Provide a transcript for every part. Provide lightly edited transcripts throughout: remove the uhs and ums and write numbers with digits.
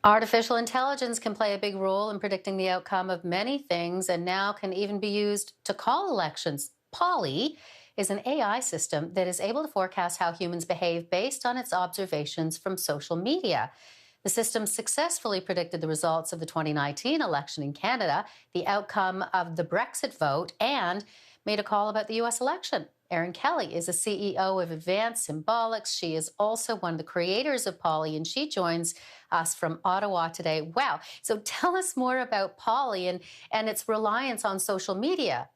Artificial intelligence can play a big role in predicting the outcome of many things and now can even be used to call elections. Polly is an AI system that is able to forecast how humans behave based on its observations from social media. The system successfully predicted the results of the 2019 election in Canada, the outcome of the Brexit vote, and made a call about the US election. Erin Kelly is a CEO of Advanced Symbolics. She is also one of the creators of Polly, and she joins us from Ottawa today. Wow. So tell us more about Polly and its reliance on social media.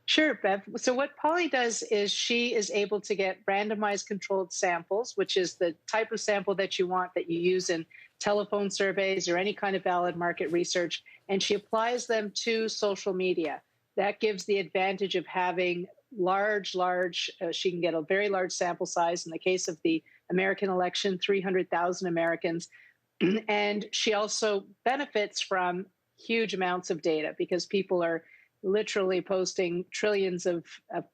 Sure, Bev. So what Polly does is she is able to get randomized controlled samples, which is the type of sample that you want that you use in telephone surveys or any kind of valid market research, and she applies them to social media. That gives the advantage of having she can get a very large sample size. In the case of the American election, 300,000 Americans. And she also benefits from huge amounts of data because people are literally posting trillions of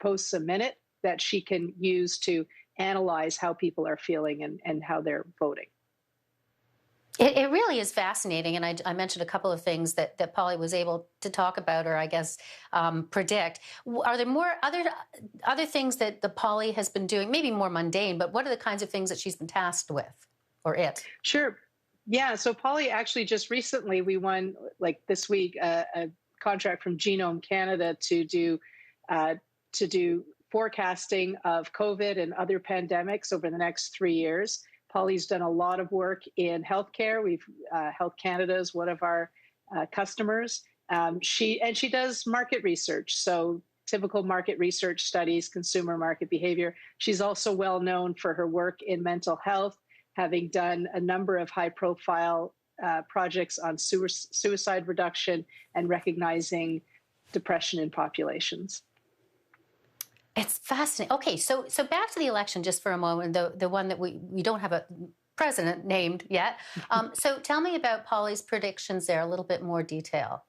posts a minute that she can use to analyze how people are feeling and how they're voting. It really is fascinating, and I mentioned a couple of things that Polly was able to talk about, or I guess predict. Are there more other things that the Polly has been doing? Maybe more mundane, but what are the kinds of things that she's been tasked with, or it? Sure, yeah. So Polly actually just recently we won, like this week, a contract from Genome Canada to do forecasting of COVID and other pandemics over the next 3 years. Polly's done a lot of work in healthcare. Health Canada is one of our customers. She does market research, so typical market research studies, consumer market behavior. She's also well known for her work in mental health, having done a number of high-profile projects on suicide reduction and recognizing depression in populations. It's fascinating. Okay, so back to the election just for a moment, the one that we don't have a president named yet. So tell me about Polly's predictions there, a little bit more detail.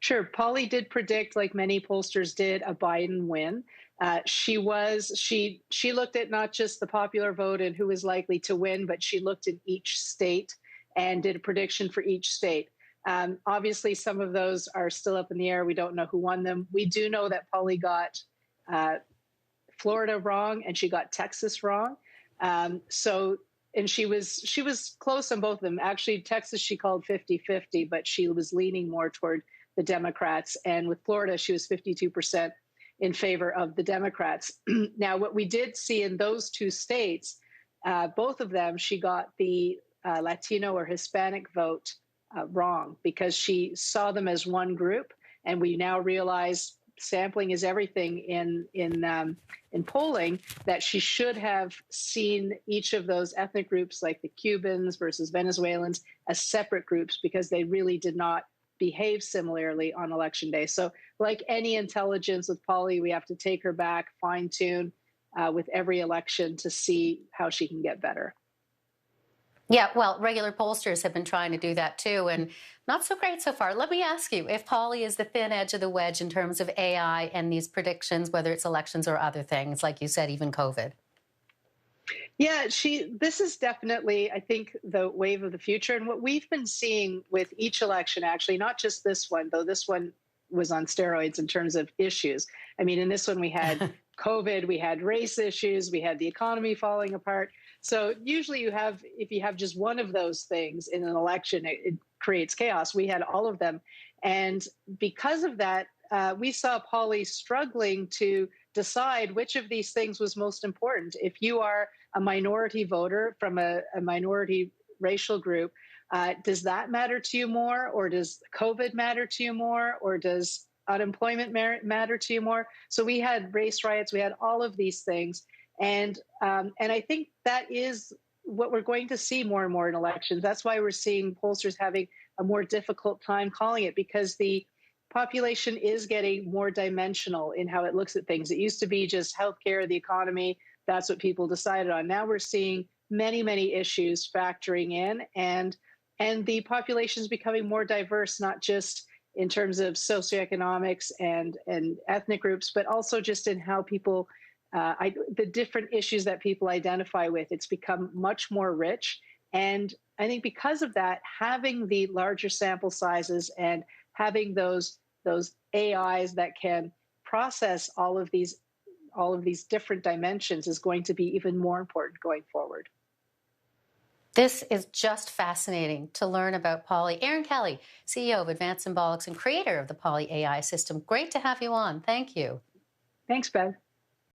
Sure. Polly did predict, like many pollsters did, a Biden win. She looked at not just the popular vote and who was likely to win, but she looked at each state and did a prediction for each state. Obviously, some of those are still up in the air. We don't know who won them. We do know that Polly got Florida wrong and she got Texas wrong. And she was close on both of them. Actually, Texas, she called 50-50, but she was leaning more toward the Democrats. And with Florida, she was 52% in favor of the Democrats. Now, what we did see in those two states, both of them, she got the Latino or Hispanic vote wrong because she saw them as one group. And we now realize sampling is everything in polling, that she should have seen each of those ethnic groups, like the Cubans versus Venezuelans, as separate groups because they really did not behave similarly on election day. So like any intelligence with Polly, we have to take her back, fine tune with every election to see how she can get better. Yeah, well, regular pollsters have been trying to do that too, and not so great so far. Let me ask you, if Polly is the thin edge of the wedge in terms of AI and these predictions, whether it's elections or other things, like you said, even COVID. Yeah, this is definitely, I think, the wave of the future. And what we've been seeing with each election, actually, not just this one, though this one was on steroids in terms of issues. I mean, in this one, we had COVID, we had race issues, we had the economy falling apart. So usually if you have just one of those things in an election, it creates chaos. We had all of them. And because of that, we saw Polly struggling to decide which of these things was most important. If you are a minority voter from a minority racial group, does that matter to you more? Or does COVID matter to you more? Or does unemployment matter to you more? So we had race riots, we had all of these things. And I think that is what we're going to see more and more in elections. That's why we're seeing pollsters having a more difficult time calling it, because the population is getting more dimensional in how it looks at things. It used to be just healthcare, the economy, that's what people decided on. Now we're seeing many, many issues factoring in, and the population is becoming more diverse, not just in terms of socioeconomics and ethnic groups, but also just in how people, the different issues that people identify with. It's become much more rich. And I think because of that, having the larger sample sizes and having those AIs that can process all of these different dimensions is going to be even more important going forward. This is just fascinating to learn about Polly. Erin Kelly, CEO of Advanced Symbolics and creator of the Polly AI system. Great to have you on. Thank you. Thanks, Bev.